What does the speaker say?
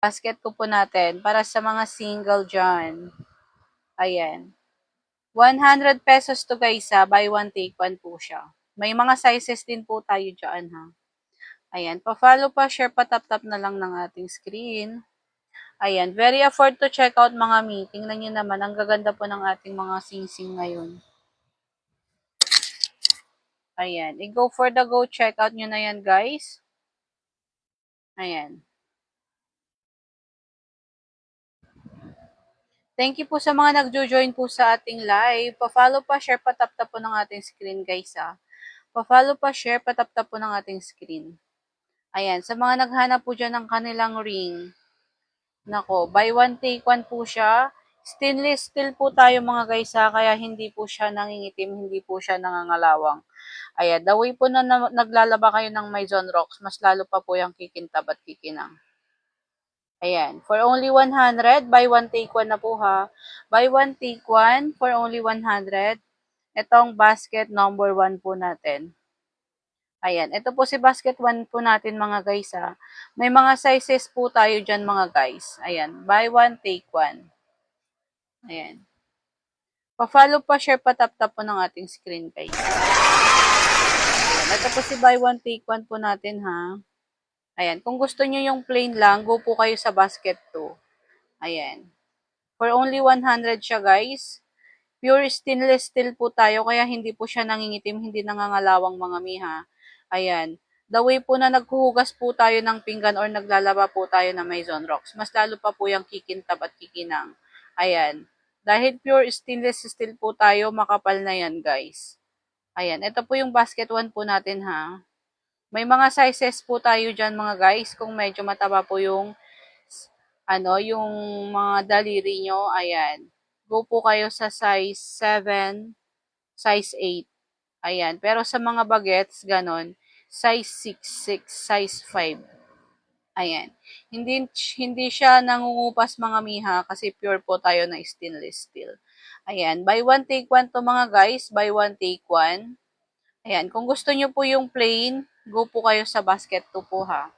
Basket 2 po natin para sa mga single dyan. Ayan. 100 pesos to guys ha. Buy one take one po siya. May mga sizes din po tayo dyan ha. Ayan. Pa-follow pa, share pa, tap-tap na lang ng ating screen. Ayan. Very afford to check out mga mi. Tingnan nyo naman. Ang gaganda po ng ating mga sing-sing ngayon. Ayan. I-go for the go. Check out nyo na yan guys. Ayan. Thank you po sa mga nagjo-join po sa ating live. Pa-follow pa, share pa, tap-tap po ng ating screen guys ha. Pa-follow pa, share pa, tap-tap po ng ating screen. Ayan, sa mga naghanap po dyan ng kanilang ring. Nako, buy one take one po siya. Stainless steel po tayo mga guys ha, kaya hindi po siya nangingitim, hindi po siya nangangalawang. Ayan, the way po na naglalaba kayo ng Maison Rocks, mas lalo pa po yung kikintab at kikinang. Ayan, for only 100, buy one take one na po ha. Buy one take one for only 100. Itong basket number 1 po natin. Ayan, ito po si basket 1 po natin mga guys ha. May mga sizes po tayo dyan mga guys. Ayan, buy one take one. Ayan. Pa-follow pa, share pa, tap-tap po ng ating screen guys. Ayan, ito po si buy one take one po natin ha. Ayan, kung gusto nyo yung plain lang, go po kayo sa basket 2. Ayan. For only 100 siya guys. Pure stainless steel po tayo, kaya hindi po siya nangingitim, hindi nangangalawang mga miha. Ayan. The way po na naghuhugas po tayo ng pinggan or naglalaba po tayo ng Maison Rocks, mas lalo pa po yung kikintab at kikinang. Ayan. Dahil pure stainless steel po tayo, makapal na yan guys. Ayan. Ito po yung basket 1 po natin ha. May mga sizes po tayo dyan mga guys. Kung medyo mataba po yung yung mga daliri nyo, ayan. Go po kayo sa size 7, size 8. Ayan. Pero sa mga bagets, ganon, size 6, size 5. Ayan. Hindi siya nangungupas mga miha kasi pure po tayo na stainless steel. Ayan. Buy one take one to mga guys. Buy one take one. Ayan. Kung gusto nyo po yung plain, go po kayo sa basket 2 po ha.